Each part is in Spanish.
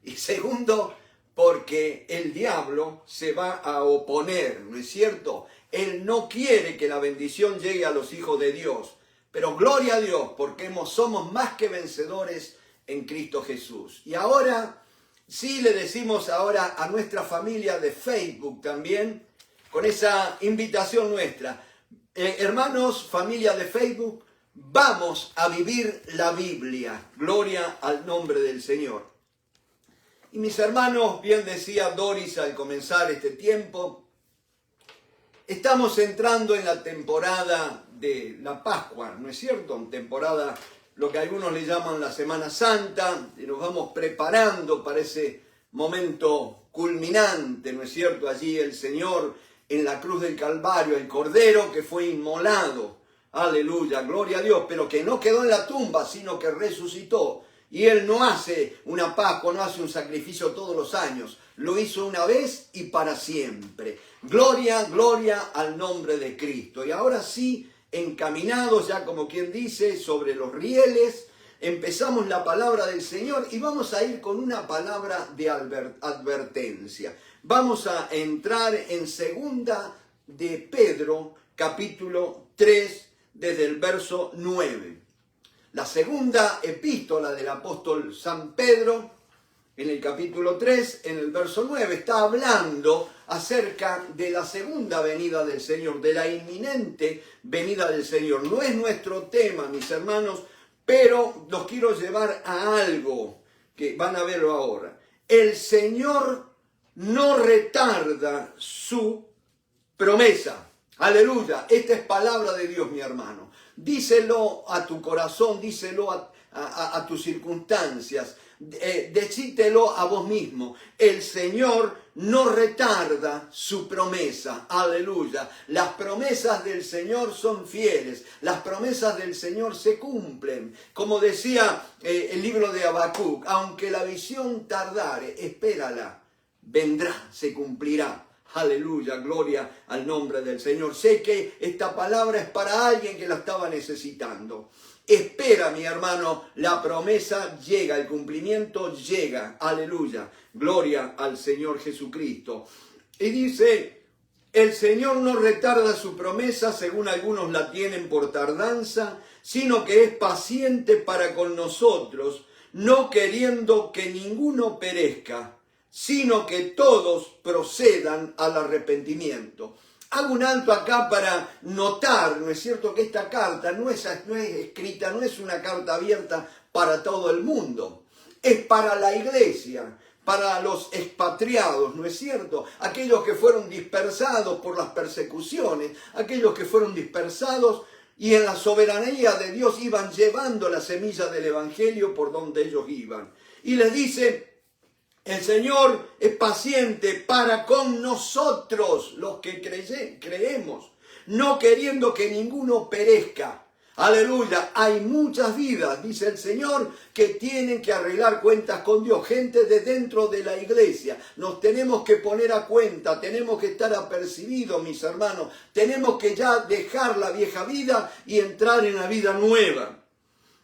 Y segundo, porque el diablo se va a oponer, ¿no es cierto? Él no quiere que la bendición llegue a los hijos de Dios. Pero gloria a Dios, porque somos más que vencedores en Cristo Jesús. Y ahora, sí le decimos ahora a nuestra familia de Facebook también, con esa invitación nuestra. Hermanos, familia de Facebook, vamos a vivir la Biblia. Gloria al nombre del Señor. Y mis hermanos, bien decía Doris al comenzar este tiempo, estamos entrando en la temporada de la Pascua, ¿no es cierto? En temporada, lo que algunos le llaman la Semana Santa, y nos vamos preparando para ese momento culminante, ¿no es cierto? Allí el Señor en la cruz del Calvario, el Cordero que fue inmolado, aleluya, gloria a Dios, pero que no quedó en la tumba, sino que resucitó. Y Él no hace una Pascua, no hace un sacrificio todos los años, lo hizo una vez y para siempre. Gloria, gloria al nombre de Cristo. Y ahora sí, encaminados ya como quien dice, sobre los rieles, empezamos la palabra del Señor y vamos a ir con una palabra de advertencia. Vamos a entrar en segunda de Pedro, capítulo 3, desde el verso 9. La segunda epístola del apóstol San Pedro, en el capítulo 3, en el verso 9, está hablando acerca de la segunda venida del Señor, de la inminente venida del Señor. No es nuestro tema, mis hermanos, pero los quiero llevar a algo que van a verlo ahora. El Señor no retarda su promesa. Aleluya, esta es palabra de Dios, mi hermano. Díselo a tu corazón, díselo a tus circunstancias, decítelo a vos mismo. El Señor no retarda su promesa, aleluya. Las promesas del Señor son fieles, las promesas del Señor se cumplen. Como decía el libro de Habacuc, aunque la visión tardare, espérala, vendrá, se cumplirá. Aleluya, gloria al nombre del Señor. Sé que esta palabra es para alguien que la estaba necesitando. Espera, mi hermano, la promesa llega, el cumplimiento llega. Aleluya, gloria al Señor Jesucristo. Y dice, el Señor no retarda su promesa, según algunos la tienen por tardanza, sino que es paciente para con nosotros, no queriendo que ninguno perezca, sino que todos procedan al arrepentimiento. Hago un alto acá para notar, ¿no es cierto?, que esta carta no es escrita, no es una carta abierta para todo el mundo. Es para la iglesia, para los expatriados, ¿no es cierto? Aquellos que fueron dispersados por las persecuciones, aquellos que fueron dispersados y en la soberanía de Dios iban llevando la semilla del evangelio por donde ellos iban. Y les dice, el Señor es paciente para con nosotros, los que creemos, no queriendo que ninguno perezca. Aleluya, hay muchas vidas, dice el Señor, que tienen que arreglar cuentas con Dios, gente de dentro de la iglesia. Nos tenemos que poner a cuenta, tenemos que estar apercibidos, mis hermanos, tenemos que ya dejar la vieja vida y entrar en la vida nueva.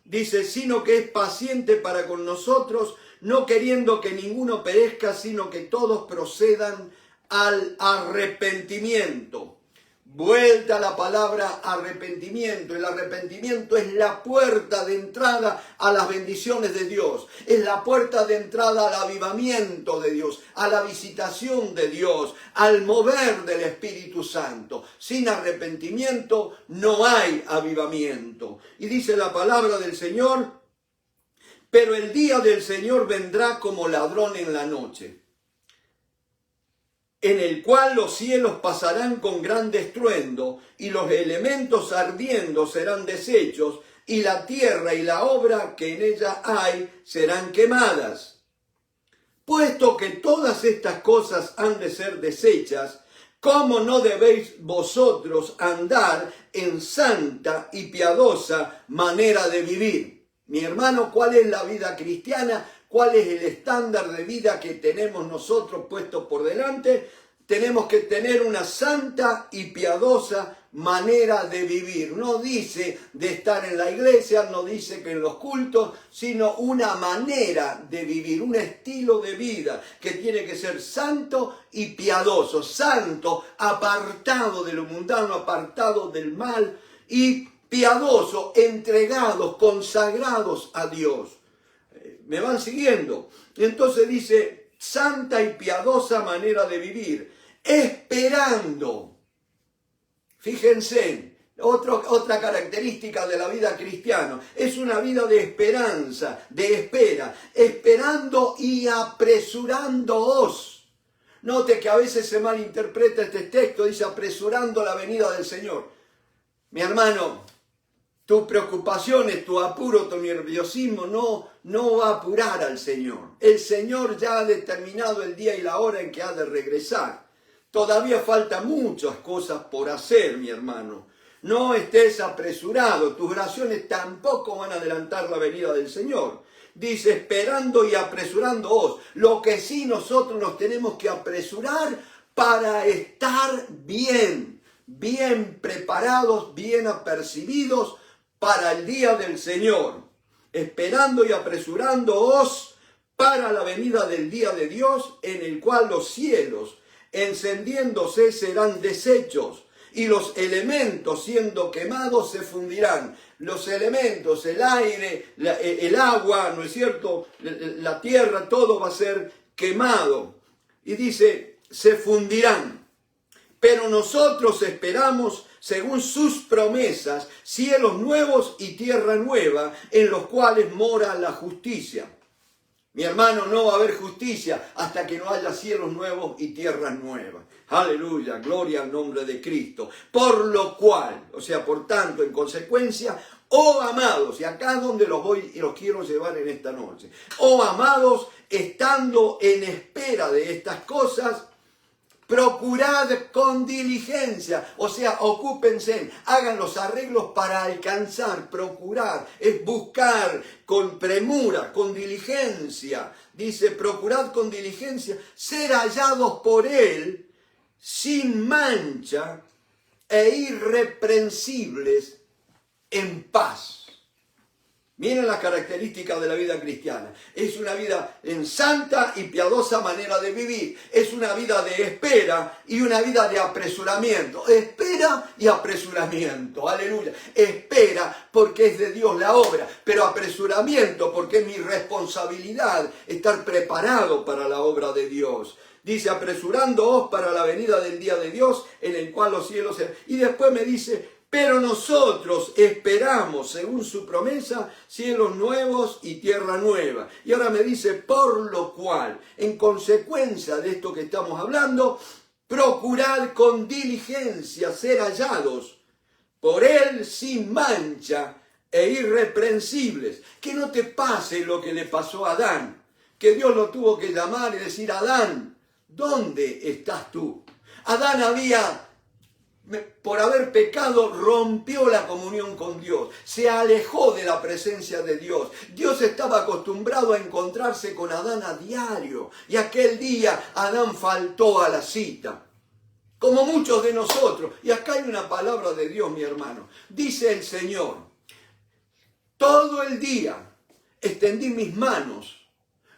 Dice, sino que es paciente para con nosotros, no queriendo que ninguno perezca, sino que todos procedan al arrepentimiento. Vuelta a la palabra arrepentimiento. El arrepentimiento es la puerta de entrada a las bendiciones de Dios. Es la puerta de entrada al avivamiento de Dios, a la visitación de Dios, al mover del Espíritu Santo. Sin arrepentimiento no hay avivamiento. Y dice la palabra del Señor, pero el día del Señor vendrá como ladrón en la noche, en el cual los cielos pasarán con gran estruendo, y los elementos ardiendo serán deshechos, y la tierra y la obra que en ella hay serán quemadas. Puesto que todas estas cosas han de ser deshechas, ¿cómo no debéis vosotros andar en santa y piadosa manera de vivir? Mi hermano, ¿cuál es la vida cristiana? ¿Cuál es el estándar de vida que tenemos nosotros puesto por delante? tenemos que tener una santa y piadosa manera de vivir. No dice de estar en la iglesia, no dice que en los cultos, sino una manera de vivir, un estilo de vida que tiene que ser santo y piadoso. Santo, apartado de lo mundano, apartado del mal, y piadoso, entregados, consagrados a Dios. ¿Me van siguiendo? Entonces dice, santa y piadosa manera de vivir, esperando. Fíjense, otra característica de la vida cristiana, es una vida de esperanza, de espera, esperando y apresurándoos. Note que a veces se malinterpreta este texto, dice apresurando la venida del Señor. Mi hermano, tus preocupaciones, tu apuro, tu nerviosismo no va a apurar al Señor. El Señor ya ha determinado el día y la hora en que ha de regresar. Todavía falta muchas cosas por hacer, mi hermano. No estés apresurado. Tus oraciones tampoco van a adelantar la venida del Señor. Dice, esperando y apresurándoos. Lo que sí nosotros nos tenemos que apresurar para estar bien preparados, bien apercibidos para el día del Señor. Esperando y apresurándoos para la venida del día de Dios, en el cual los cielos encendiéndose serán deshechos, y los elementos siendo quemados se fundirán. Los elementos, el aire, el agua, ¿no es cierto?, la tierra, todo va a ser quemado. Y dice, se fundirán. Pero nosotros esperamos, según sus promesas, cielos nuevos y tierra nueva, en los cuales mora la justicia. Mi hermano, no va a haber justicia hasta que no haya cielos nuevos y tierras nuevas. Aleluya, gloria al nombre de Cristo. Por lo cual, o sea, por tanto, en consecuencia, oh amados, y acá es donde los voy y los quiero llevar en esta noche. Oh amados, estando en espera de estas cosas, procurad con diligencia, o sea, ocúpense, hagan los arreglos para alcanzar, procurar, es buscar con premura, con diligencia. Dice, procurad con diligencia, ser hallados por Él sin mancha e irreprensibles en paz. Miren las características de la vida cristiana. Es una vida en santa y piadosa manera de vivir. Es una vida de espera y una vida de apresuramiento. Espera y apresuramiento. Aleluya. Espera porque es de Dios la obra. Pero apresuramiento porque es mi responsabilidad estar preparado para la obra de Dios. Dice, apresurándoos para la venida del día de Dios, en el cual los cielos... Y después me dice... Pero nosotros esperamos, según su promesa, cielos nuevos y tierra nueva. Y ahora me dice, por lo cual, en consecuencia de esto que estamos hablando, procurad con diligencia ser hallados por Él sin mancha e irreprensibles. Que no te pase lo que le pasó a Adán, que Dios lo tuvo que llamar y decir, Adán, ¿dónde estás tú? Adán había... por haber pecado, rompió la comunión con Dios, se alejó de la presencia de Dios. Dios estaba acostumbrado a encontrarse con Adán a diario, y aquel día Adán faltó a la cita, como muchos de nosotros. Y acá hay una palabra de Dios, mi hermano. Dice el Señor, todo el día extendí mis manos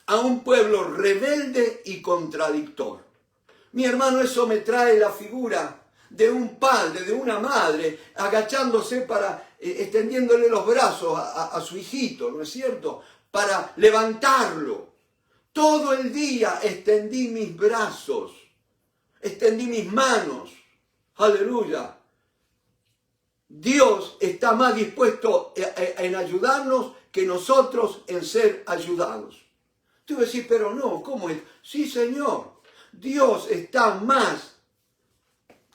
a un pueblo rebelde y contradictor. Mi hermano, eso me trae la figura de un padre, de una madre, agachándose extendiéndole los brazos a su hijito, ¿no es cierto?, para levantarlo. Todo el día extendí mis brazos, extendí mis manos. Aleluya. Dios está más dispuesto en ayudarnos que nosotros en ser ayudados. Tú vas a decir, pero no, ¿cómo es? Sí, Señor, Dios está más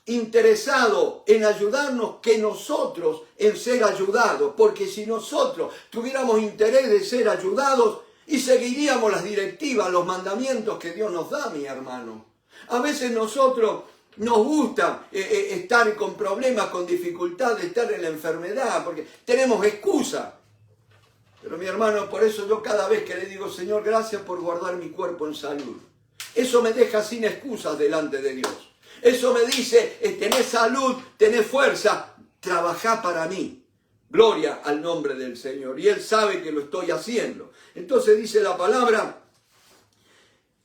interesado en ayudarnos que nosotros en ser ayudados, porque si nosotros tuviéramos interés de ser ayudados y seguiríamos las directivas, los mandamientos que Dios nos da, mi hermano. A veces nosotros nos gusta estar con problemas, con dificultades, estar en la enfermedad, porque tenemos excusa. Pero mi hermano, por eso yo cada vez que le digo, Señor, gracias por guardar mi cuerpo en salud. Eso me deja sin excusas delante de Dios. Eso me dice, tenés salud, tenés fuerza, trabajá para mí. Gloria al nombre del Señor. Y Él sabe que lo estoy haciendo. Entonces dice la palabra,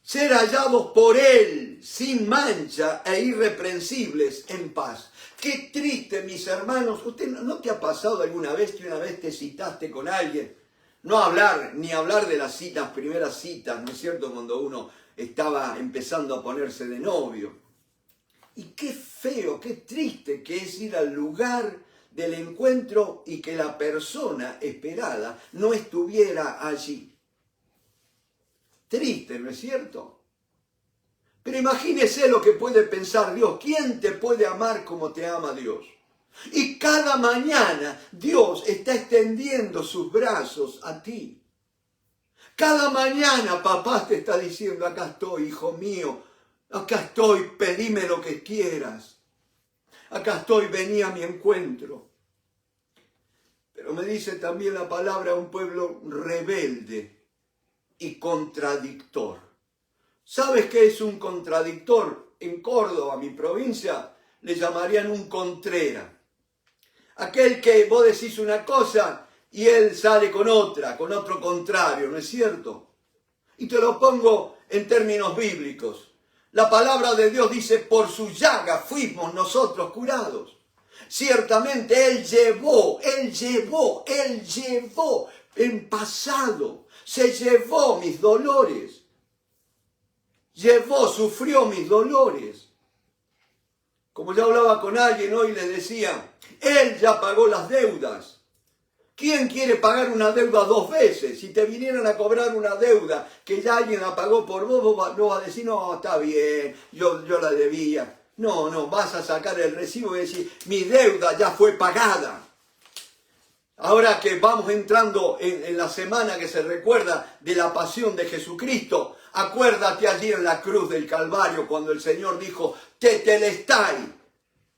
ser hallados por Él sin mancha e irreprensibles en paz. Qué triste, mis hermanos. ¿Usted no te ha pasado alguna vez que una vez te citaste con alguien? No hablar, ni hablar de las citas, primeras citas, ¿no es cierto? Cuando uno estaba empezando a ponerse de novio. Y qué feo, qué triste que es ir al lugar del encuentro y que la persona esperada no estuviera allí. Triste, ¿no es cierto? Pero imagínese lo que puede pensar Dios. ¿Quién te puede amar como te ama Dios? Y cada mañana Dios está extendiendo sus brazos a ti. Cada mañana papá te está diciendo, acá estoy, hijo mío, acá estoy, pedime lo que quieras. Acá estoy, vení a mi encuentro. Pero me dice también la palabra un pueblo rebelde y contradictor. ¿Sabes qué es un contradictor? En Córdoba, mi provincia, le llamarían un contrera. Aquel que vos decís una cosa y él sale con otra, con otro contrario, ¿no es cierto? Y te lo pongo en términos bíblicos. La palabra de Dios dice, por su llaga fuimos nosotros curados. Ciertamente Él llevó en pasado, se llevó mis dolores. Sufrió mis dolores. Como ya hablaba con alguien hoy, le decía, Él ya pagó las deudas. ¿Quién quiere pagar una deuda dos veces? Si te vinieran a cobrar una deuda que ya alguien la pagó por vos, vos no vas a decir, no, está bien, yo la debía. No, vas a sacar el recibo y decir, mi deuda ya fue pagada. Ahora que vamos entrando en la semana que se recuerda de la pasión de Jesucristo, acuérdate allí en la cruz del Calvario cuando el Señor dijo, tetelestai,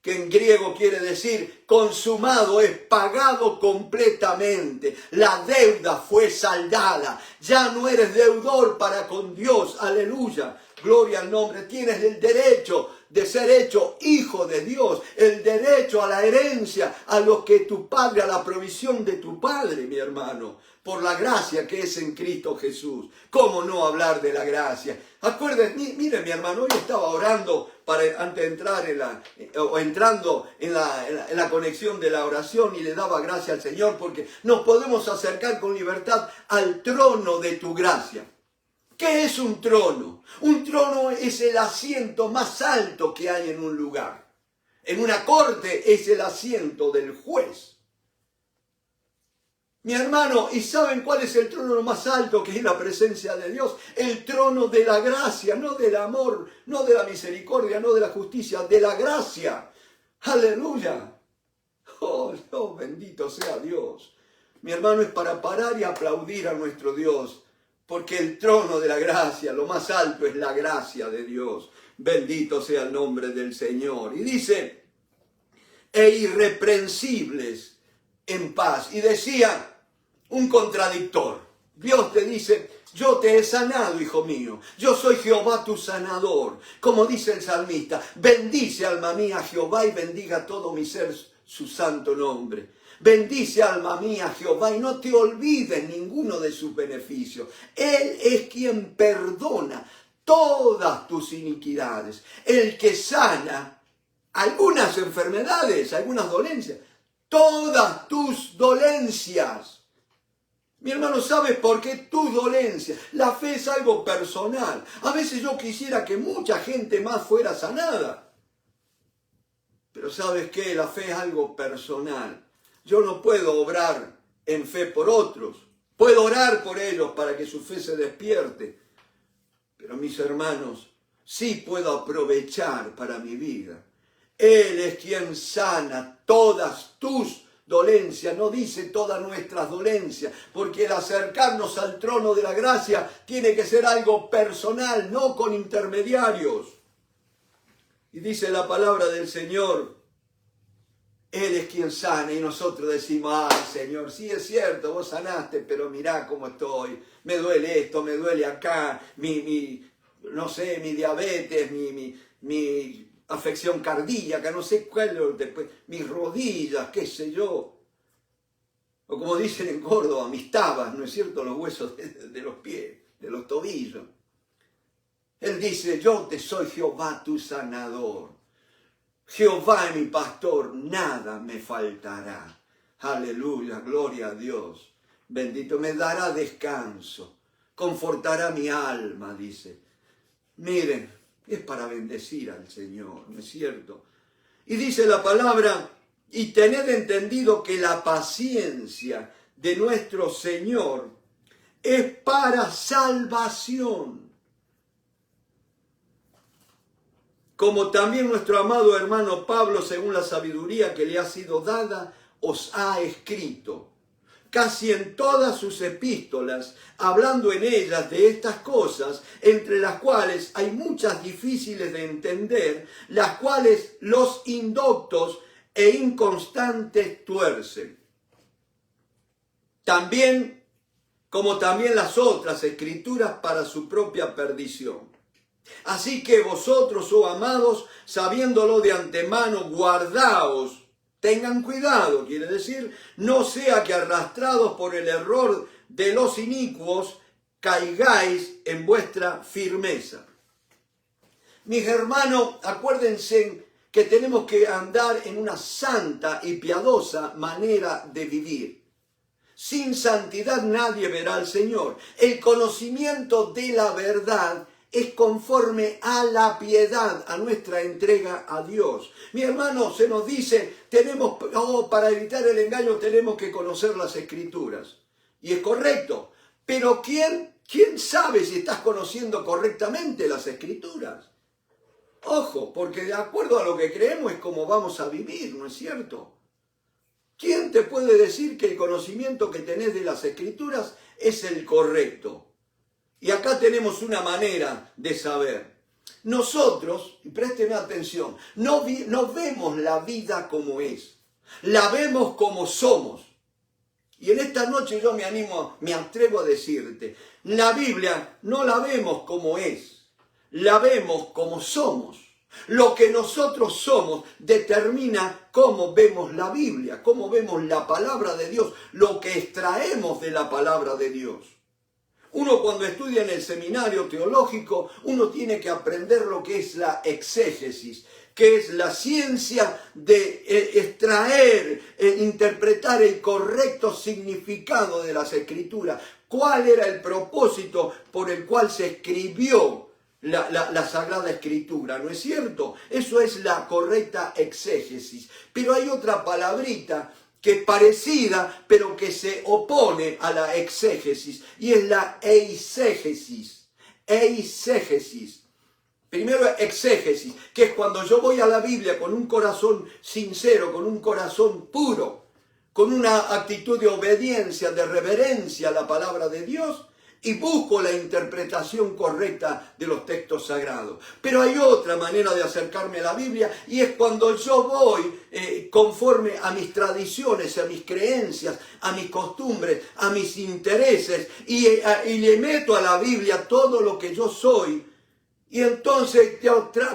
que en griego quiere decir consumado, es pagado completamente. La deuda fue saldada. Ya no eres deudor para con Dios. Aleluya. Gloria al nombre. Tienes el derecho de ser hecho hijo de Dios. El derecho a la herencia, a lo que tu padre, a la provisión de tu padre, mi hermano. Por la gracia que es en Cristo Jesús. ¿Cómo no hablar de la gracia? Acuérdense, mire mi hermano, hoy estaba orando antes de entrar entrando en la conexión de la oración y le daba gracia al Señor porque nos podemos acercar con libertad al trono de tu gracia. ¿Qué es un trono? Un trono es el asiento más alto que hay en un lugar. En una corte es el asiento del juez. Mi hermano, ¿y saben cuál es el trono más alto que es la presencia de Dios? El trono de la gracia, no del amor, no de la misericordia, no de la justicia, de la gracia. ¡Aleluya! Oh, bendito sea Dios. Mi hermano, es para parar y aplaudir a nuestro Dios, porque el trono de la gracia, lo más alto es la gracia de Dios. Bendito sea el nombre del Señor. Y dice, e irreprensibles en paz. Y decía un contradictor. Dios te dice, yo te he sanado, hijo mío. Yo soy Jehová tu sanador. Como dice el salmista, bendice alma mía a Jehová y bendiga todo mi ser su santo nombre. Bendice alma mía a Jehová y no te olvides ninguno de sus beneficios. Él es quien perdona todas tus iniquidades. El que sana algunas enfermedades, algunas dolencias. Todas tus dolencias. Mi hermano, ¿sabes por qué tus dolencias? La fe es algo personal. A veces yo quisiera que mucha gente más fuera sanada. Pero ¿sabes qué? La fe es algo personal. Yo no puedo obrar en fe por otros. Puedo orar por ellos para que su fe se despierte. Pero mis hermanos, sí puedo aprovechar para mi vida. Él es quien sana todas tus dolencias, no dice todas nuestras dolencias, porque el acercarnos al trono de la gracia tiene que ser algo personal, no con intermediarios. Y dice la palabra del Señor, Él es quien sana, y nosotros decimos, ay Señor, sí es cierto, vos sanaste, pero mirá cómo estoy, me duele esto, me duele acá, no sé, mi diabetes, mi afección cardíaca, no sé cuál, después, mis rodillas, qué sé yo. O como dicen en Córdoba, mis tabas, ¿no es cierto? Los huesos de los pies, de los tobillos. Él dice, yo te soy Jehová tu sanador. Jehová es mi pastor, nada me faltará. Aleluya, gloria a Dios. Bendito, me dará descanso, confortará mi alma, dice. Miren, es para bendecir al Señor, ¿no es cierto? Y dice la palabra, y tened entendido que la paciencia de nuestro Señor es para salvación. Como también nuestro amado hermano Pablo, según la sabiduría que le ha sido dada, os ha escrito. Casi en todas sus epístolas, hablando en ellas de estas cosas, entre las cuales hay muchas difíciles de entender, las cuales los indoctos e inconstantes tuercen. También, como también las otras escrituras para su propia perdición. Así que vosotros, oh amados, sabiéndolo de antemano, guardaos. Tengan cuidado, quiere decir, no sea que arrastrados por el error de los inicuos, caigáis en vuestra firmeza. Mis hermanos, acuérdense que tenemos que andar en una santa y piadosa manera de vivir. Sin santidad nadie verá al Señor. El conocimiento de la verdad es conforme a la piedad, a nuestra entrega a Dios. Mi hermano, se nos dice, para evitar el engaño tenemos que conocer las Escrituras. Y es correcto, pero ¿quién sabe si estás conociendo correctamente las Escrituras? Ojo, porque de acuerdo a lo que creemos es como vamos a vivir, ¿no es cierto? ¿Quién te puede decir que el conocimiento que tenés de las Escrituras es el correcto? Y acá tenemos una manera de saber. Nosotros, y présteme atención, no vemos la vida como es, la vemos como somos. Y en esta noche yo me atrevo a decirte, la Biblia no la vemos como es, la vemos como somos. Lo que nosotros somos determina cómo vemos la Biblia, cómo vemos la palabra de Dios, lo que extraemos de la palabra de Dios. Uno cuando estudia en el seminario teológico, uno tiene que aprender lo que es la exégesis, que es la ciencia de extraer, interpretar el correcto significado de las Escrituras. ¿Cuál era el propósito por el cual se escribió la Sagrada Escritura? ¿No es cierto? Eso es la correcta exégesis. Pero hay otra palabrita que es parecida, pero que se opone a la exégesis, y es la eisegesis. Eisegesis. Primero exégesis, que es cuando yo voy a la Biblia con un corazón sincero, con un corazón puro, con una actitud de obediencia, de reverencia a la palabra de Dios, y busco la interpretación correcta de los textos sagrados. Pero hay otra manera de acercarme a la Biblia, y es cuando yo voy conforme a mis tradiciones, a mis creencias, a mis costumbres, a mis intereses, y le meto a la Biblia todo lo que yo soy. Y entonces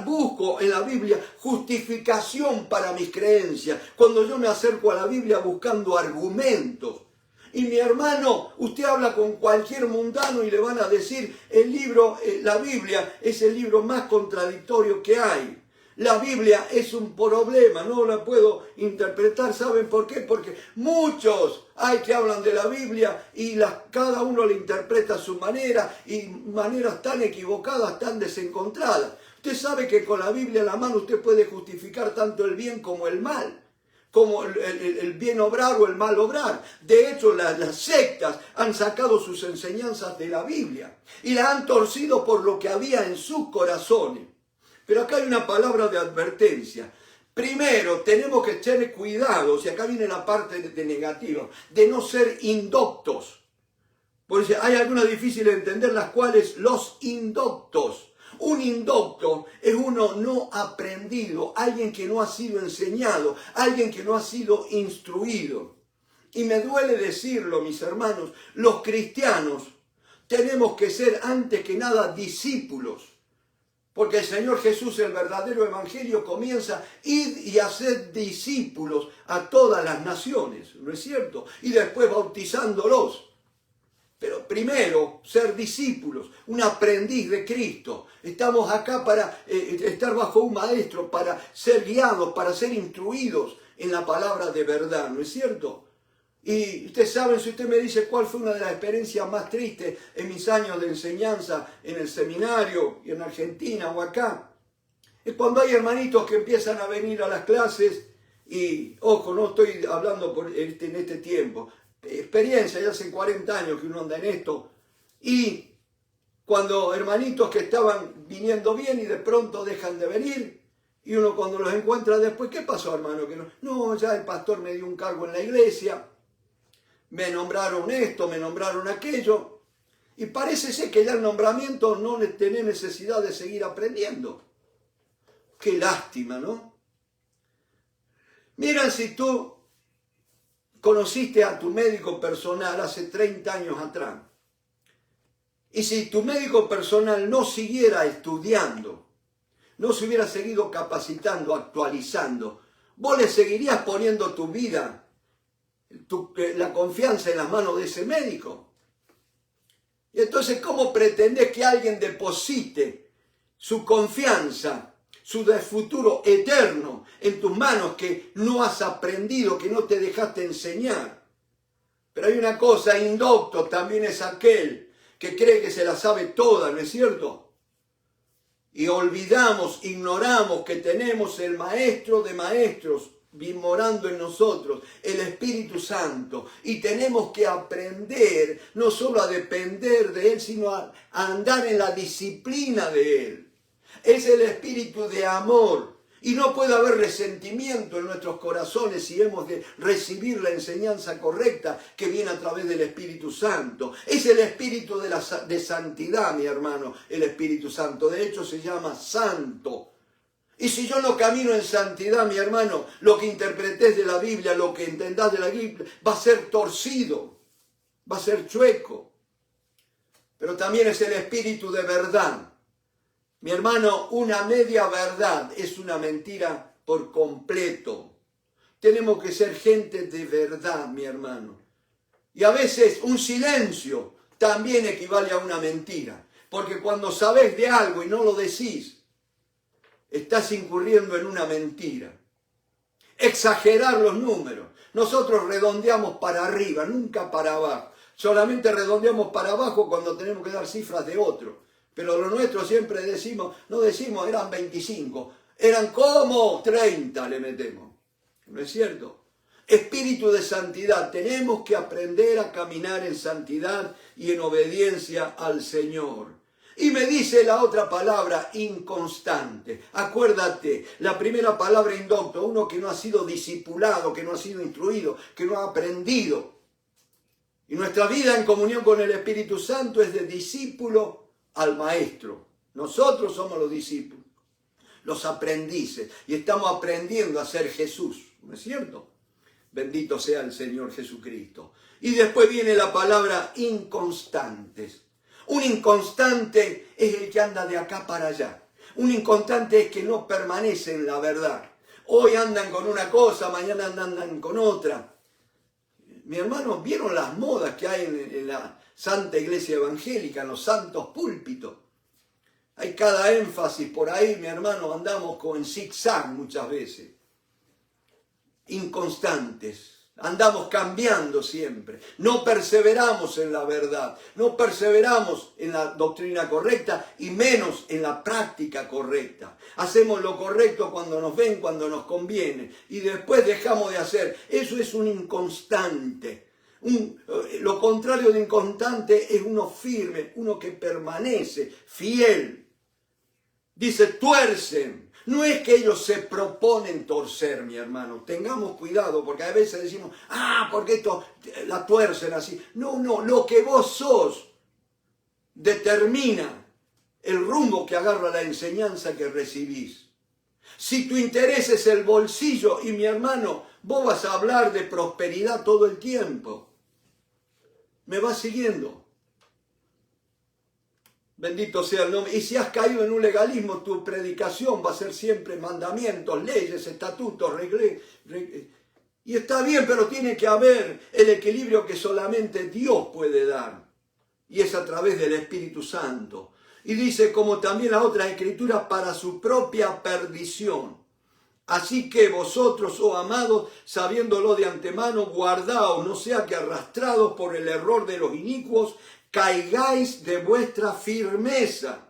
busco en la Biblia justificación para mis creencias. Cuando yo me acerco a la Biblia buscando argumentos. Y mi hermano, usted habla con cualquier mundano y le van a decir, la Biblia es el libro más contradictorio que hay. La Biblia es un problema, no la puedo interpretar. ¿Saben por qué? Porque muchos hay que hablan de la Biblia y cada uno la interpreta a su manera, y maneras tan equivocadas, tan desencontradas. Usted sabe que con la Biblia en la mano usted puede justificar tanto el bien como el mal, como el bien obrar o el mal obrar. De hecho, las sectas han sacado sus enseñanzas de la Biblia y la han torcido por lo que había en sus corazones. Pero acá hay una palabra de advertencia. Primero, tenemos que tener cuidado, y acá viene la parte de negativo, de no ser indoctos. Porque hay algunas difíciles de entender, las cuales los indoctos. Un indocto es uno no aprendido, alguien que no ha sido enseñado, alguien que no ha sido instruido. Y me duele decirlo, mis hermanos, los cristianos tenemos que ser antes que nada discípulos. Porque el Señor Jesús, el verdadero evangelio, comienza ir y hacer discípulos a todas las naciones, ¿no es cierto? Y después bautizándolos. Pero primero, ser discípulos, un aprendiz de Cristo. Estamos acá para estar bajo un maestro, para ser guiados, para ser instruidos en la palabra de verdad, ¿no es cierto? Y ustedes saben, si usted me dice cuál fue una de las experiencias más tristes en mis años de enseñanza en el seminario, y en Argentina o acá, es cuando hay hermanitos que empiezan a venir a las clases y, ojo, no estoy hablando en este tiempo, experiencia, ya hace 40 años que uno anda en esto, y cuando hermanitos que estaban viniendo bien y de pronto dejan de venir, y uno cuando los encuentra después, ¿qué pasó, hermano? Que no, ya el pastor me dio un cargo en la iglesia, me nombraron esto, me nombraron aquello, y parece ser que ya el nombramiento no tiene necesidad de seguir aprendiendo. Qué lástima, ¿no? Mira, si tú conociste a tu médico personal hace 30 años atrás, y si tu médico personal no siguiera estudiando, no se hubiera seguido capacitando, actualizando, ¿vos le seguirías poniendo tu vida, la confianza en las manos de ese médico? Y entonces, ¿cómo pretendés que alguien deposite su confianza, su futuro eterno en tus manos que no has aprendido, que no te dejaste enseñar? Pero hay una cosa, indocto también es aquel que cree que se la sabe toda, ¿no es cierto? Y olvidamos, ignoramos que tenemos el maestro de maestros morando en nosotros, el Espíritu Santo, y tenemos que aprender no solo a depender de Él, sino a andar en la disciplina de Él. Es el espíritu de amor, y no puede haber resentimiento en nuestros corazones si hemos de recibir la enseñanza correcta que viene a través del Espíritu Santo. Es el espíritu de santidad, mi hermano, el Espíritu Santo. De hecho se llama santo. Y si yo no camino en santidad, mi hermano, lo que interpretés de la Biblia, lo que entendás de la Biblia, va a ser torcido, va a ser chueco. Pero también es el espíritu de verdad. Mi hermano, una media verdad es una mentira por completo. Tenemos que ser gente de verdad, mi hermano. Y a veces un silencio también equivale a una mentira. Porque cuando sabés de algo y no lo decís, estás incurriendo en una mentira. Exagerar los números. Nosotros redondeamos para arriba, nunca para abajo. Solamente redondeamos para abajo cuando tenemos que dar cifras de otro. Pero lo nuestro siempre decimos, no decimos eran 25, eran como 30 le metemos. ¿No es cierto? Espíritu de santidad. Tenemos que aprender a caminar en santidad y en obediencia al Señor. Y me dice la otra palabra, inconstante. Acuérdate, la primera palabra indocto, uno que no ha sido discipulado, que no ha sido instruido, que no ha aprendido. Y nuestra vida en comunión con el Espíritu Santo es de discípulo al maestro. Nosotros somos los discípulos, los aprendices, y estamos aprendiendo a ser Jesús, ¿no es cierto? Bendito sea el Señor Jesucristo. Y después viene la palabra inconstantes. Un inconstante es el que anda de acá para allá. Un inconstante es que no permanece en la verdad. Hoy andan con una cosa, mañana andan con otra. Mi hermano, ¿vieron las modas que hay en la Santa Iglesia Evangélica, en los santos púlpitos? Hay cada énfasis por ahí, mi hermano, andamos en zigzag muchas veces. Inconstantes. Andamos cambiando siempre, no perseveramos en la verdad, no perseveramos en la doctrina correcta y menos en la práctica correcta. Hacemos lo correcto cuando nos ven, cuando nos conviene y después dejamos de hacer. Eso es un inconstante. Lo contrario de inconstante es uno firme, uno que permanece fiel. Dice, tuercen. No es que ellos se proponen torcer, mi hermano. Tengamos cuidado, porque a veces decimos, porque esto la tuercen así. No, lo que vos sos determina el rumbo que agarra la enseñanza que recibís. Si tu interés es el bolsillo, y mi hermano, vos vas a hablar de prosperidad todo el tiempo. ¿Me vas siguiendo? Bendito sea el nombre. Y si has caído en un legalismo, tu predicación va a ser siempre mandamientos, leyes, estatutos, y está bien, pero tiene que haber el equilibrio que solamente Dios puede dar. Y es a través del Espíritu Santo. Y dice, como también las otras escrituras, para su propia perdición. Así que vosotros, oh amados, sabiéndolo de antemano, guardaos, no sea que arrastrados por el error de los inicuos, caigáis de vuestra firmeza.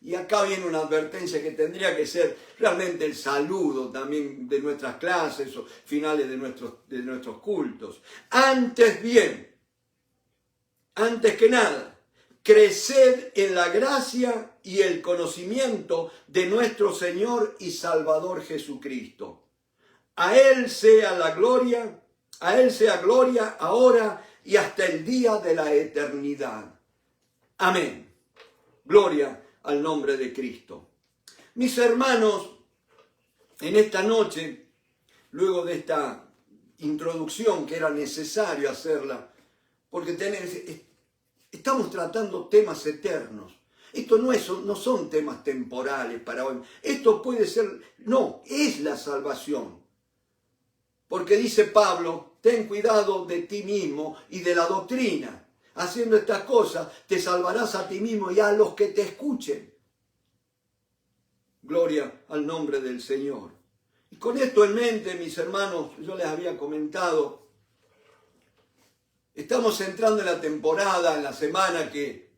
Y acá viene una advertencia que tendría que ser realmente el saludo también de nuestras clases o finales de nuestros cultos. Antes bien, antes que nada, creced en la gracia y el conocimiento de nuestro Señor y Salvador Jesucristo. A Él sea la gloria, ahora y hasta el día de la eternidad. Amén. Gloria al nombre de Cristo. Mis hermanos, en esta noche, luego de esta introducción que era necesario hacerla, porque estamos tratando temas eternos. Esto no son temas temporales para hoy. Esto puede ser, no, es la salvación. Porque dice Pablo, ten cuidado de ti mismo y de la doctrina. Haciendo estas cosas, te salvarás a ti mismo y a los que te escuchen. Gloria al nombre del Señor. Y con esto en mente, mis hermanos, yo les había comentado, estamos entrando en la temporada, en la semana que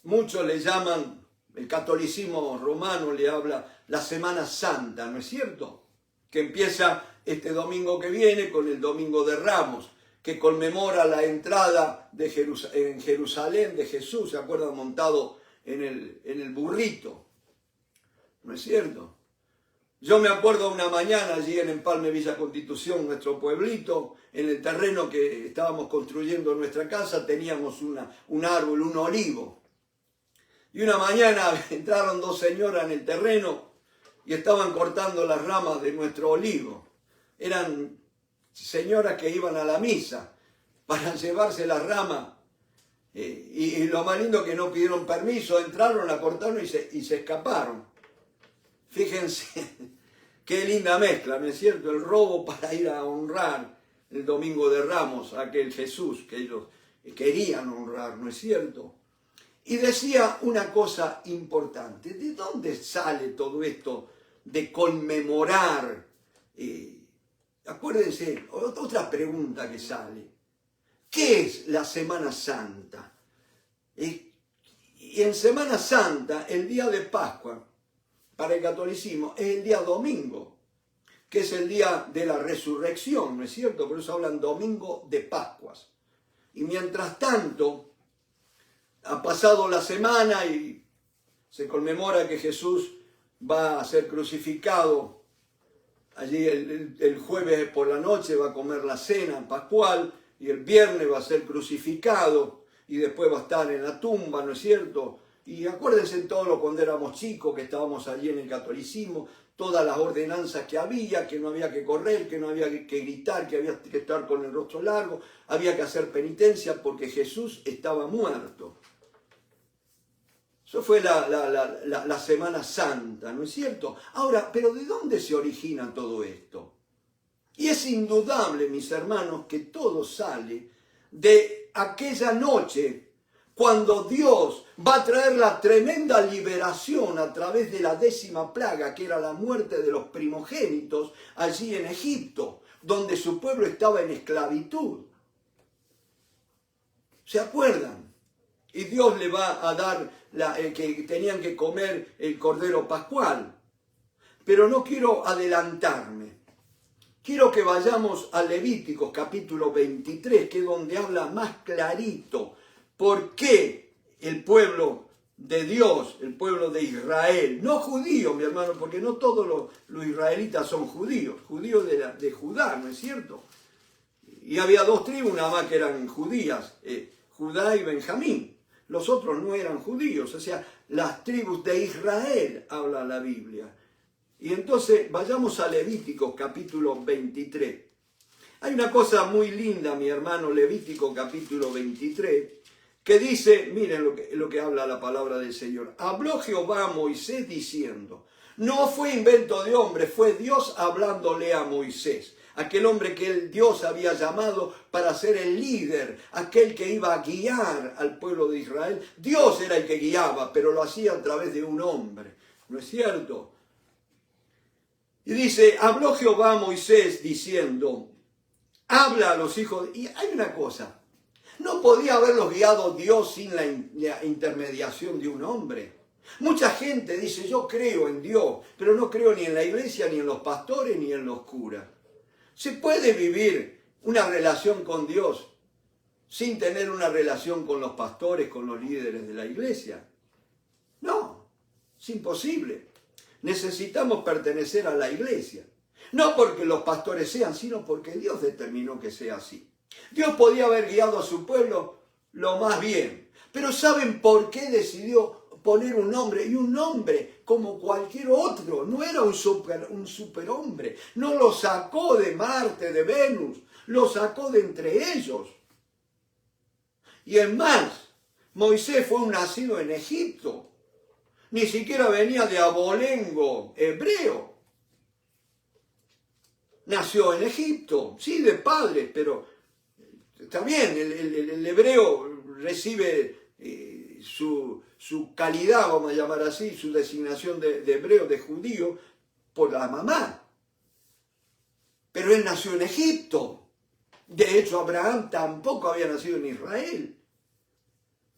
muchos le llaman, el catolicismo romano le habla la Semana Santa, ¿no es cierto? Que empieza este domingo que viene con el Domingo de Ramos, que conmemora la entrada en Jerusalén de Jesús, ¿se acuerdan? Montado en el burrito, ¿no es cierto? Yo me acuerdo una mañana allí en Empalme, Villa Constitución, nuestro pueblito, en el terreno que estábamos construyendo en nuestra casa, teníamos un árbol, un olivo. Y una mañana entraron dos señoras en el terreno y estaban cortando las ramas de nuestro olivo. Eran señoras que iban a la misa para llevarse las ramas. Y lo más lindo que no pidieron permiso, entraron, la cortaron y se escaparon. Fíjense, qué linda mezcla, ¿no es cierto? El robo para ir a honrar el Domingo de Ramos a aquel Jesús que ellos querían honrar, ¿no es cierto? Y decía una cosa importante, ¿de dónde sale todo esto de conmemorar? Acuérdense, otra pregunta que sale, ¿qué es la Semana Santa? Y en Semana Santa, el día de Pascua, para el catolicismo, es el día domingo, que es el día de la resurrección, ¿no es cierto? Por eso hablan domingo de Pascuas. Y mientras tanto, ha pasado la semana y se conmemora que Jesús va a ser crucificado. Allí el jueves por la noche va a comer la cena pascual y el viernes va a ser crucificado y después va a estar en la tumba, ¿no es cierto? Y acuérdense todo lo cuando éramos chicos, que estábamos allí en el catolicismo, todas las ordenanzas que no había que correr, que no había que gritar, que había que estar con el rostro largo, había que hacer penitencia porque Jesús estaba muerto. Eso fue la Semana Santa, ¿no es cierto? Ahora, ¿pero de dónde se origina todo esto? Y es indudable, mis hermanos, que todo sale de aquella noche cuando Dios va a traer la tremenda liberación a través de la 10ª plaga, que era la muerte de los primogénitos allí en Egipto, donde su pueblo estaba en esclavitud. ¿Se acuerdan? Y Dios le va a dar que tenían que comer el cordero pascual. Pero no quiero adelantarme. Quiero que vayamos a Levíticos capítulo 23, que es donde habla más clarito por qué el pueblo de Dios, el pueblo de Israel, no judíos, mi hermano, porque no todos los israelitas son judíos de Judá, ¿no es cierto? Y había dos tribus nada más que eran judías, Judá y Benjamín. Los otros no eran judíos, o sea, las tribus de Israel habla la Biblia. Y entonces vayamos a Levítico capítulo 23. Hay una cosa muy linda, mi hermano, Levítico capítulo 23, que dice, miren lo que habla la palabra del Señor. Habló Jehová a Moisés diciendo, no fue invento de hombre, fue Dios hablándole a Moisés. Aquel hombre que Dios había llamado para ser el líder, aquel que iba a guiar al pueblo de Israel. Dios era el que guiaba, pero lo hacía a través de un hombre, ¿no es cierto? Y dice, habló Jehová a Moisés diciendo, habla a los hijos. Y hay una cosa, no podía haberlos guiado Dios sin la intermediación de un hombre. Mucha gente dice, yo creo en Dios, pero no creo ni en la iglesia, ni en los pastores, ni en los curas. ¿Se puede vivir una relación con Dios sin tener una relación con los pastores, con los líderes de la iglesia? No, es imposible. Necesitamos pertenecer a la iglesia. No porque los pastores sean, sino porque Dios determinó que sea así. Dios podía haber guiado a su pueblo lo más bien. Pero ¿saben por qué decidió poner un nombre? Y un nombre como cualquier otro. No era un superhombre. No lo sacó de Marte, de Venus. Lo sacó de entre ellos. Y es más, Moisés fue un nacido en Egipto. Ni siquiera venía de abolengo hebreo. Nació en Egipto, sí, de padres, pero está bien, el hebreo recibe su calidad, vamos a llamar así, su designación de hebreo, de judío, por la mamá. Pero él nació en Egipto. De hecho, Abraham tampoco había nacido en Israel.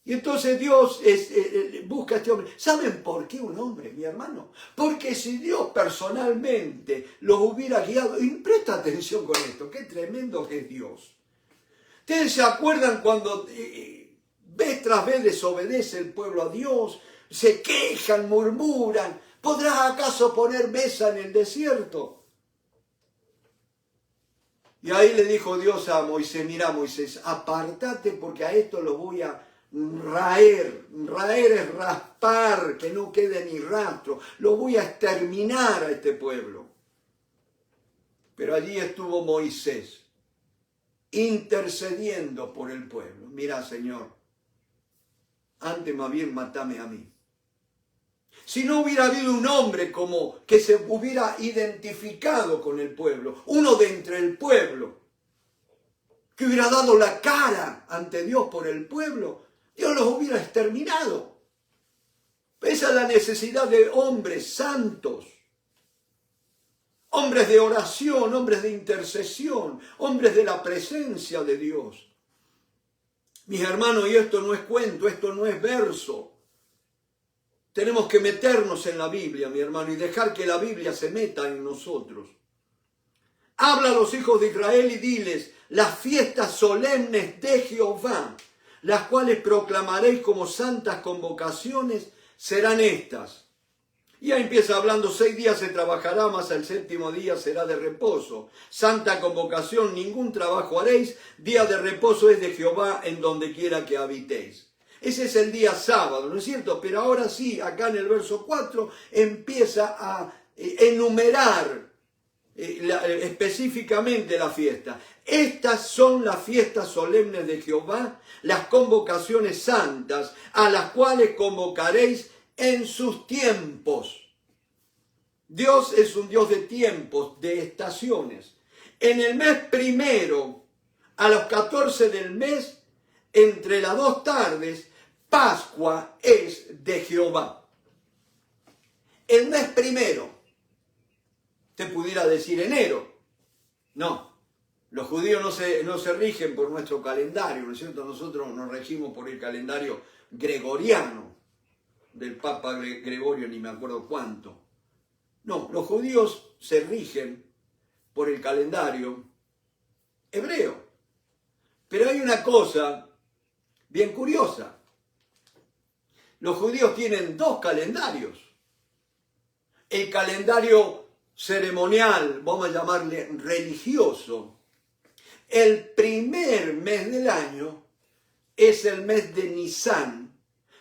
Y entonces Dios busca a este hombre. ¿Saben por qué un hombre, mi hermano? Porque si Dios personalmente los hubiera guiado, y presta atención con esto, qué tremendo que es Dios. ¿Ustedes se acuerdan cuando vez tras vez desobedece el pueblo a Dios? Se quejan, murmuran. ¿Podrás acaso poner mesa en el desierto? Y ahí le dijo Dios a Moisés, mira Moisés, apártate porque a esto lo voy a raer es raspar, que no quede ni rastro, lo voy a exterminar a este pueblo. Pero allí estuvo Moisés, intercediendo por el pueblo. Mira, Señor, antes más bien matame a mí. Si no hubiera habido un hombre como que se hubiera identificado con el pueblo, uno de entre el pueblo, que hubiera dado la cara ante Dios por el pueblo, Dios los hubiera exterminado. Esa es la necesidad de hombres santos, hombres de oración, hombres de intercesión, hombres de la presencia de Dios. Mis hermanos, y esto no es cuento, esto no es verso. Tenemos que meternos en la Biblia, mi hermano, y dejar que la Biblia se meta en nosotros. Habla a los hijos de Israel y diles, las fiestas solemnes de Jehová, las cuales proclamaréis como santas convocaciones, serán estas. Y ahí empieza hablando, 6 días se trabajará, mas el 7º día será de reposo. Santa convocación, ningún trabajo haréis, día de reposo es de Jehová en donde quiera que habitéis. Ese es el día sábado, ¿no es cierto? Pero ahora sí, acá en el verso 4, empieza a enumerar específicamente la fiesta. Estas son las fiestas solemnes de Jehová, las convocaciones santas, a las cuales convocaréis en sus tiempos. Dios es un Dios de tiempos, de estaciones. En el mes primero, a los 14 del mes, entre las 2 tardes, Pascua es de Jehová. El mes primero. Te pudiera decir enero. No, los judíos no se rigen por nuestro calendario, ¿no es cierto? Nosotros nos regimos por el calendario gregoriano, del Papa Gregorio, ni me acuerdo cuánto. No, los judíos se rigen por el calendario hebreo. Pero hay una cosa bien curiosa. Los judíos tienen 2 calendarios. El calendario ceremonial, vamos a llamarle religioso. El primer mes del año es el mes de Nisan,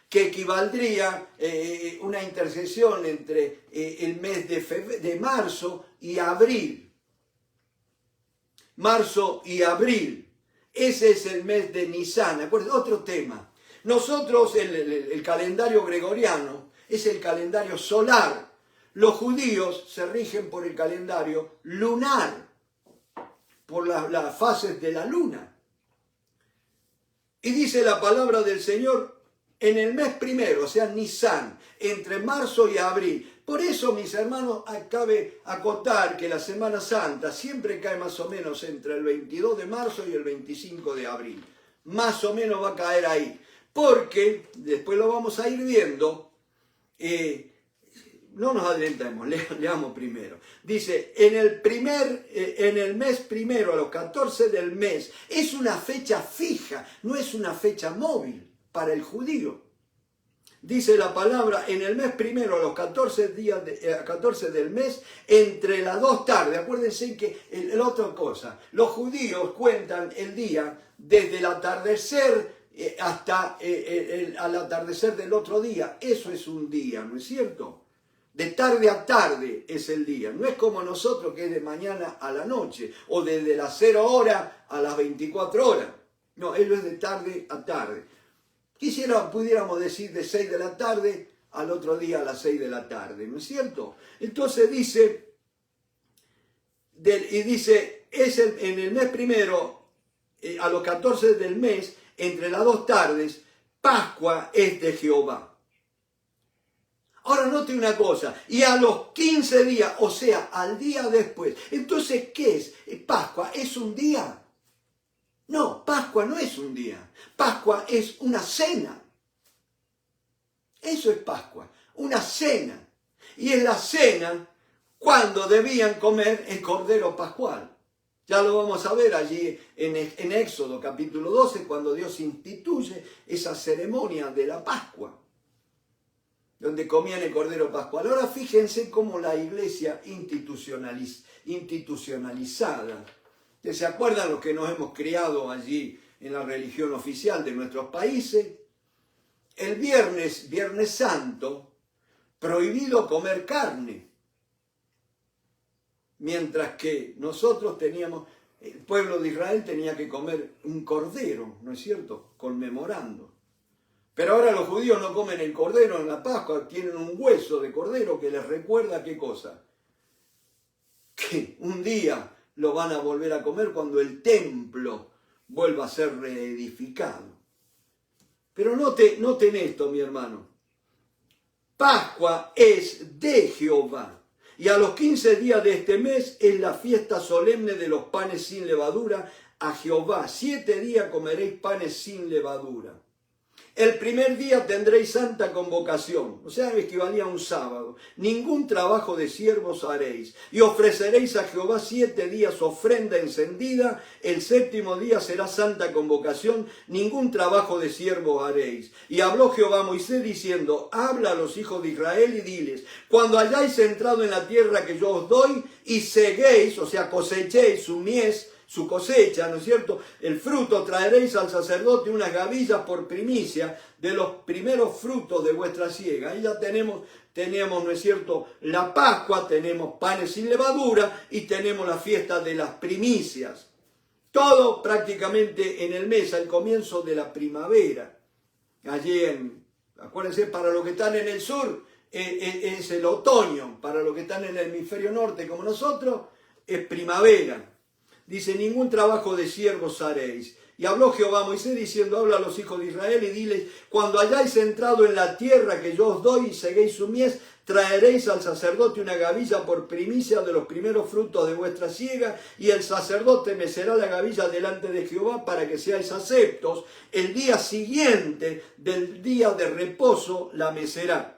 que equivaldría una intersección entre el mes de marzo y abril. Marzo y abril. Ese es el mes de Nisan. Acuérdense, otro tema. Nosotros, el calendario gregoriano es el calendario solar. Los judíos se rigen por el calendario lunar, por las fases de la luna. Y dice la palabra del Señor, en el mes primero, o sea, Nisan, entre marzo y abril. Por eso, mis hermanos, cabe acotar que la Semana Santa siempre cae más o menos entre el 22 de marzo y el 25 de abril. Más o menos va a caer ahí. Porque, después lo vamos a ir viendo, no nos adelantemos, leamos primero. Dice, en el mes primero, a los 14 del mes, es una fecha fija, no es una fecha móvil para el judío. Dice la palabra, en el mes primero, a los 14 del mes, entre las 2 tardes. Acuérdense que la otra cosa, los judíos cuentan el día desde el atardecer hasta al atardecer del otro día. Eso es un día, ¿no es cierto? De tarde a tarde es el día. No es como nosotros que es de mañana a la noche o desde las 0 horas a las 24 horas. No, ello es de tarde a tarde. Pudiéramos decir de 6 de la tarde al otro día a las 6 de la tarde, ¿no es cierto? Entonces dice, en el mes primero, a los 14 del mes, entre las 2 tardes, Pascua es de Jehová. Ahora note una cosa, y a los 15 días, o sea, al día después. Entonces, ¿qué es? ¿Pascua es un día? No, Pascua no es un día. Pascua es una cena. Eso es Pascua, una cena. Y en la cena, cuando debían comer el cordero pascual. Ya lo vamos a ver allí en Éxodo capítulo 12, cuando Dios instituye esa ceremonia de la Pascua, donde comían el cordero pascual. Ahora fíjense cómo la iglesia institucionalizada, que se acuerdan los que nos hemos criado allí en la religión oficial de nuestros países, el Viernes Santo, prohibido comer carne. Mientras que nosotros el pueblo de Israel tenía que comer un cordero, ¿no es cierto?, conmemorando. Pero ahora los judíos no comen el cordero en la Pascua, tienen un hueso de cordero que les recuerda ¿qué cosa? Que un día lo van a volver a comer cuando el templo vuelva a ser reedificado. Pero noten esto, mi hermano. Pascua es de Jehová. Y a los 15 días de este mes es la fiesta solemne de los panes sin levadura a Jehová. 7 días comeréis panes sin levadura. El primer día tendréis santa convocación, o sea, equivalía a un sábado. Ningún trabajo de siervos haréis. Y ofreceréis a Jehová 7 días ofrenda encendida. El 7º día será santa convocación. Ningún trabajo de siervos haréis. Y habló Jehová a Moisés diciendo, habla a los hijos de Israel y diles, cuando hayáis entrado en la tierra que yo os doy y seguéis, o sea, cosechéis su mies, su cosecha, ¿no es cierto? El fruto traeréis al sacerdote unas gavillas por primicia de los primeros frutos de vuestra siega. Ahí ya tenemos, ¿no es cierto?, la Pascua, tenemos panes sin levadura y tenemos la fiesta de las primicias. Todo prácticamente en el mes, al comienzo de la primavera. Allí acuérdense, para los que están en el sur es el otoño, para los que están en el hemisferio norte como nosotros es primavera. Dice, ningún trabajo de siervos haréis. Y habló Jehová a Moisés diciendo, habla a los hijos de Israel y diles, cuando hayáis entrado en la tierra que yo os doy y seguéis su mies, traeréis al sacerdote una gavilla por primicia de los primeros frutos de vuestra siega, y el sacerdote mecerá la gavilla delante de Jehová para que seáis aceptos. El día siguiente del día de reposo la mecerá.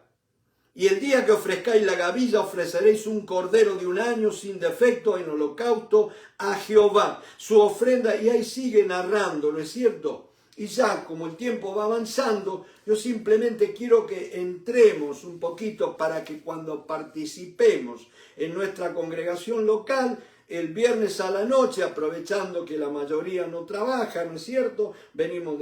Y el día que ofrezcáis la gavilla, ofreceréis un cordero de 1 año sin defecto en holocausto a Jehová. Su ofrenda, y ahí sigue narrando, ¿no es cierto? Y ya como el tiempo va avanzando, yo simplemente quiero que entremos un poquito para que cuando participemos en nuestra congregación local, el viernes a la noche, aprovechando que la mayoría no trabaja, ¿no es cierto? Venimos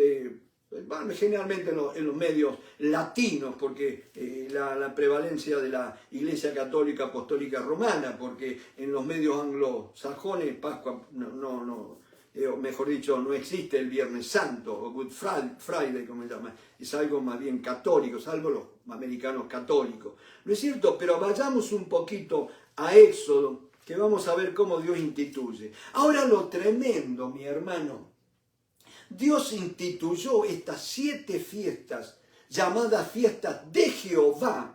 generalmente en los medios latinos, porque la prevalencia de la Iglesia Católica Apostólica Romana, porque en los medios anglosajones Pascua no o mejor dicho, no existe el Viernes Santo, o Good Friday, como se llama, es algo más bien católico, salvo los americanos católicos, ¿no es cierto? Pero vayamos un poquito a Éxodo, que vamos a ver cómo Dios instituye. Ahora lo tremendo, mi hermano, Dios instituyó estas 7 fiestas, llamadas fiestas de Jehová,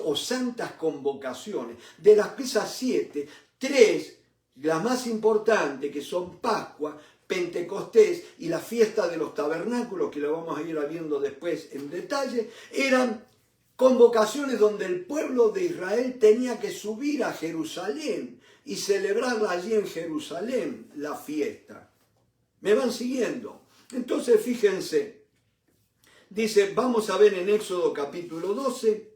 o santas convocaciones. De las esas 7, 3, las más importantes, que son Pascua, Pentecostés y la fiesta de los tabernáculos, que lo vamos a ir viendo después en detalle, eran convocaciones donde el pueblo de Israel tenía que subir a Jerusalén y celebrarla allí en Jerusalén, la fiesta. ¿Me van siguiendo? Entonces fíjense, dice, vamos a ver en Éxodo capítulo 12,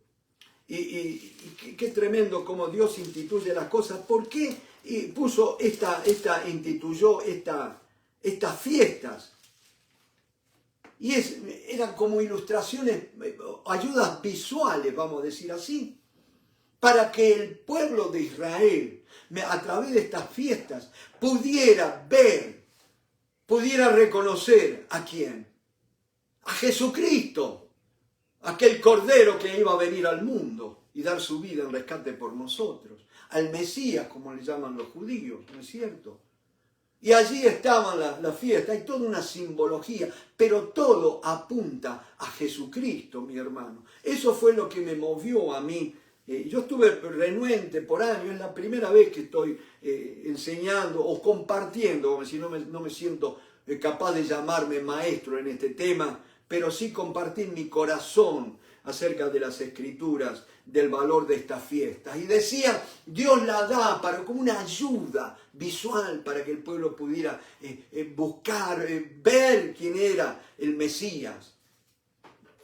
y qué tremendo cómo Dios instituye las cosas. ¿Por qué puso instituyó estas fiestas? Y eran como ilustraciones, ayudas visuales, vamos a decir así, para que el pueblo de Israel, a través de estas fiestas, pudiera ver, pudiera reconocer ¿a quién? A Jesucristo, aquel Cordero que iba a venir al mundo y dar su vida en rescate por nosotros, al Mesías, como le llaman los judíos, ¿no es cierto? Y allí estaban las fiestas, hay toda una simbología, pero todo apunta a Jesucristo, mi hermano. Eso fue lo que me movió a mí. Yo estuve renuente por años, es la primera vez que estoy enseñando o compartiendo, como si no me siento capaz de llamarme maestro en este tema, pero sí compartir mi corazón acerca de las Escrituras, del valor de estas fiestas. Y decía, Dios la da como una ayuda visual para que el pueblo pudiera buscar, ver quién era el Mesías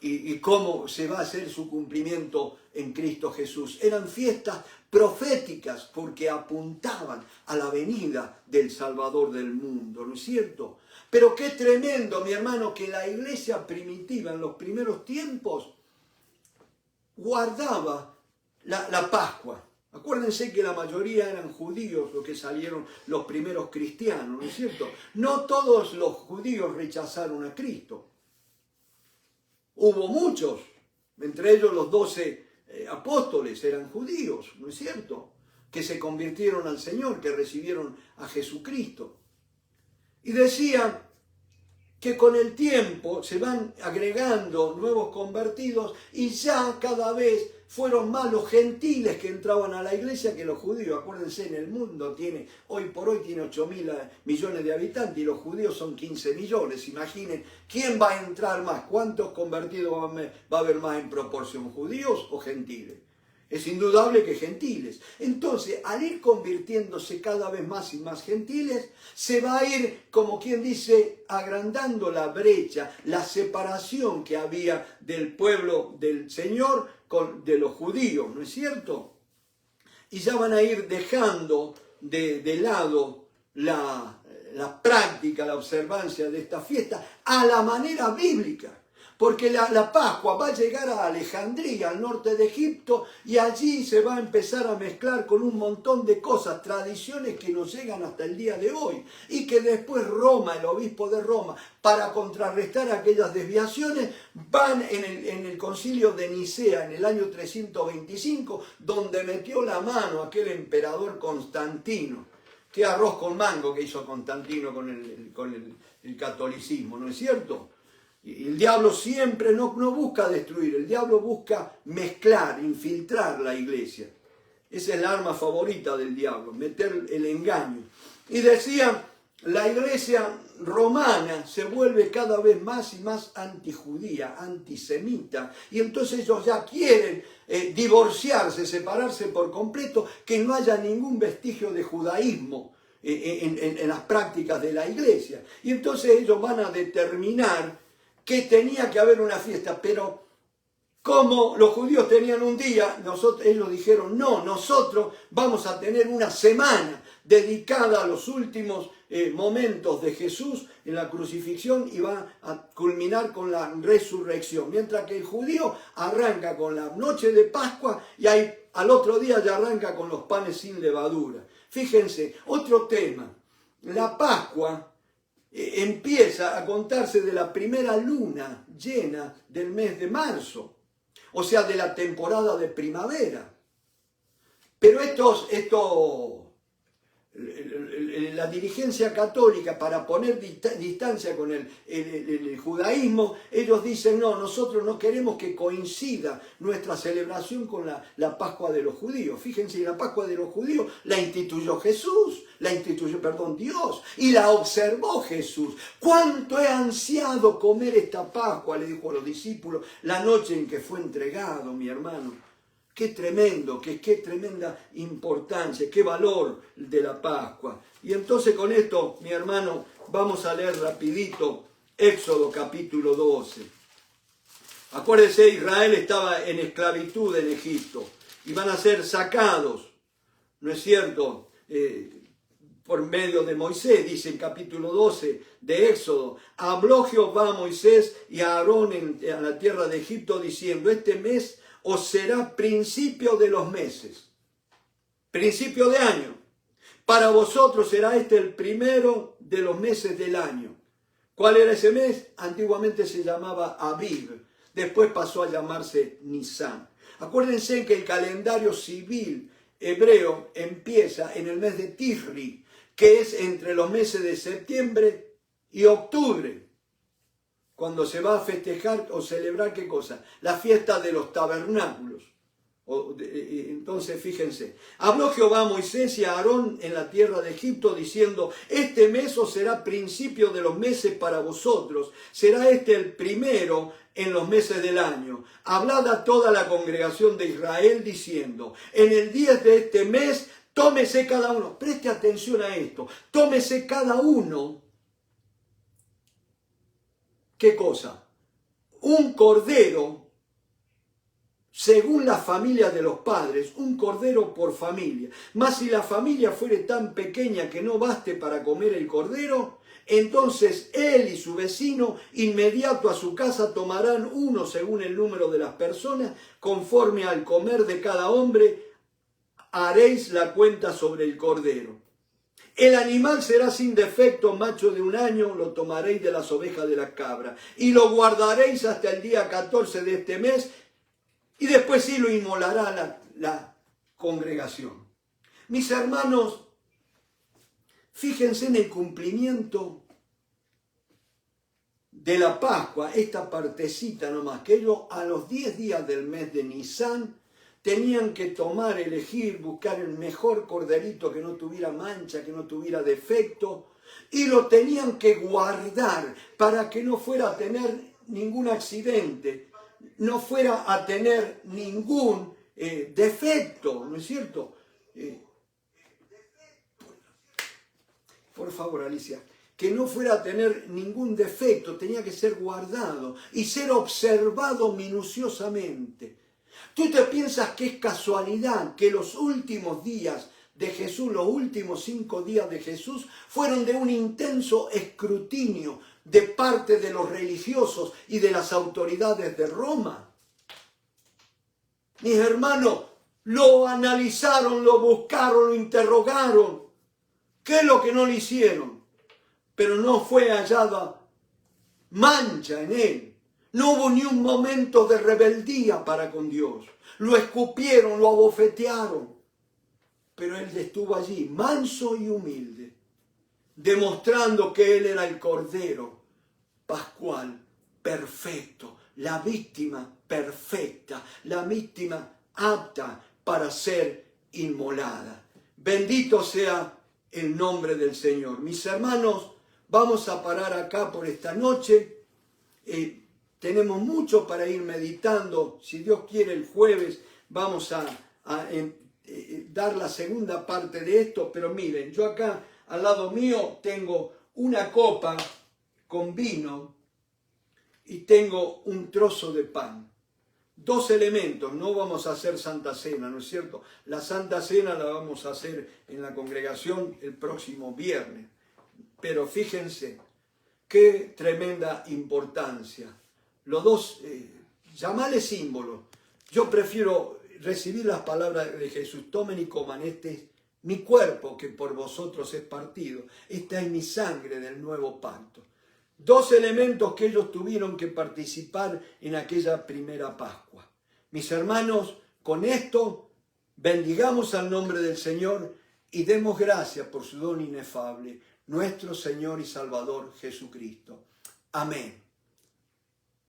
y cómo se va a hacer su cumplimiento en Cristo Jesús. Eran fiestas proféticas porque apuntaban a la venida del Salvador del mundo, ¿no es cierto? Pero qué tremendo, mi hermano, que la iglesia primitiva en los primeros tiempos guardaba la Pascua. Acuérdense que la mayoría eran judíos los que salieron los primeros cristianos, ¿no es cierto? No todos los judíos rechazaron a Cristo. Hubo muchos, entre ellos los 12 apóstoles eran judíos, ¿no es cierto? Que se convirtieron al Señor, que recibieron a Jesucristo. Y decían que con el tiempo se van agregando nuevos convertidos y ya cada vez fueron más los gentiles que entraban a la iglesia que los judíos. Acuérdense, en el mundo hoy por hoy tiene 8.000 millones de habitantes y los judíos son 15 millones. Imaginen, ¿quién va a entrar más? ¿Cuántos convertidos va a haber más en proporción, judíos o gentiles? Es indudable que gentiles. Entonces, al ir convirtiéndose cada vez más y más gentiles, se va a ir, como quien dice, agrandando la brecha, la separación que había del pueblo del Señor de los judíos, ¿no es cierto? Y ya van a ir dejando de lado la práctica, la observancia de esta fiesta a la manera bíblica. Porque la Pascua va a llegar a Alejandría, al norte de Egipto, y allí se va a empezar a mezclar con un montón de cosas, tradiciones que nos llegan hasta el día de hoy, y que después Roma, el obispo de Roma, para contrarrestar aquellas desviaciones, van en el concilio de Nicea en el año 325, donde metió la mano aquel emperador Constantino. Qué arroz con mango que hizo Constantino con el catolicismo, ¿no es cierto? El diablo siempre no busca destruir, el diablo busca mezclar, infiltrar la iglesia. Esa es la arma favorita del diablo, meter el engaño. Y decían, la iglesia romana se vuelve cada vez más y más antijudía, antisemita, y entonces ellos ya quieren divorciarse, separarse por completo, que no haya ningún vestigio de judaísmo en las prácticas de la iglesia. Y entonces ellos van a determinar que tenía que haber una fiesta, pero como los judíos tenían un día, ellos dijeron, no, nosotros vamos a tener una semana dedicada a los últimos momentos de Jesús en la crucifixión y va a culminar con la resurrección, mientras que el judío arranca con la noche de Pascua y al otro día ya arranca con los panes sin levadura. Fíjense, otro tema, la Pascua empieza a contarse de la primera luna llena del mes de marzo, o sea, de la temporada de primavera. Pero la dirigencia católica, para poner distancia con el judaísmo, ellos dicen, no, nosotros no queremos que coincida nuestra celebración con la Pascua de los judíos. Fíjense, la Pascua de los judíos la instituyó Jesús, Dios, y la observó Jesús. ¿Cuánto he ansiado comer esta Pascua?, le dijo a los discípulos la noche en que fue entregado, mi hermano. Qué tremendo, qué tremenda importancia, qué valor de la Pascua. Y entonces con esto, mi hermano, vamos a leer rapidito Éxodo capítulo 12. Acuérdense, Israel estaba en esclavitud en Egipto y van a ser sacados, ¿no es cierto?, por medio de Moisés. Dice en capítulo 12 de Éxodo: habló Jehová a Moisés y a Aarón en la tierra de Egipto diciendo: este mes os será principio de los meses, principio de año. Para vosotros será este el primero de los meses del año. ¿Cuál era ese mes? Antiguamente se llamaba Aviv, después pasó a llamarse Nisán. Acuérdense que el calendario civil hebreo empieza en el mes de Tisri, que es entre los meses de septiembre y octubre, cuando se va a festejar o celebrar, ¿qué cosa? La fiesta de los tabernáculos. Entonces, fíjense, habló Jehová a Moisés y a Aarón en la tierra de Egipto, diciendo: este mes os será principio de los meses para vosotros, será este el primero en los meses del año. Hablad a toda la congregación de Israel, diciendo: en el 10 de este mes, tómese cada uno, preste atención a esto, tómese cada uno, ¿qué cosa? Un cordero, según la familia de los padres, un cordero por familia. Mas si la familia fuere tan pequeña que no baste para comer el cordero, entonces él y su vecino inmediato a su casa tomarán uno según el número de las personas, conforme al comer de cada hombre, haréis la cuenta sobre el cordero. El animal será sin defecto, macho de 1 año, lo tomaréis de las ovejas de la cabra, y lo guardaréis hasta el día 14 de este mes, y después sí lo inmolará la congregación. Mis hermanos, fíjense en el cumplimiento de la Pascua, esta partecita nomás, que ellos a los 10 días del mes de Nisán tenían que tomar, elegir, buscar el mejor corderito que no tuviera mancha, que no tuviera defecto, y lo tenían que guardar para que no fuera a tener ningún accidente, no fuera a tener ningún defecto, ¿no es cierto? Por favor, Alicia, que no fuera a tener ningún defecto, tenía que ser guardado y ser observado minuciosamente. ¿Tú te piensas que es casualidad que los últimos días de Jesús, los últimos 5 días de Jesús, fueron de un intenso escrutinio de parte de los religiosos y de las autoridades de Roma? Mis hermanos, lo analizaron, lo buscaron, lo interrogaron. ¿Qué es lo que no le hicieron? Pero no fue hallada mancha en él. No hubo ni un momento de rebeldía para con Dios. Lo escupieron, lo abofetearon. Pero él estuvo allí, manso y humilde, demostrando que él era el Cordero Pascual perfecto, la víctima perfecta, la víctima apta para ser inmolada. Bendito sea el nombre del Señor. Mis hermanos, vamos a parar acá por esta noche. Tenemos mucho para ir meditando. Si Dios quiere, el jueves vamos a dar la segunda parte de esto. Pero miren, yo acá al lado mío tengo una copa con vino y tengo un trozo de pan. 2 elementos. No vamos a hacer Santa Cena, ¿no es cierto? La Santa Cena la vamos a hacer en la congregación el próximo viernes. Pero fíjense, qué tremenda importancia. Los dos, llamale símbolos. Yo prefiero recibir las palabras de Jesús: tomen y coman, este es mi cuerpo que por vosotros es partido. Esta es mi sangre del nuevo pacto. Dos elementos que ellos tuvieron que participar en aquella primera Pascua. Mis hermanos, con esto bendigamos al nombre del Señor y demos gracias por su don inefable, nuestro Señor y Salvador Jesucristo. Amén.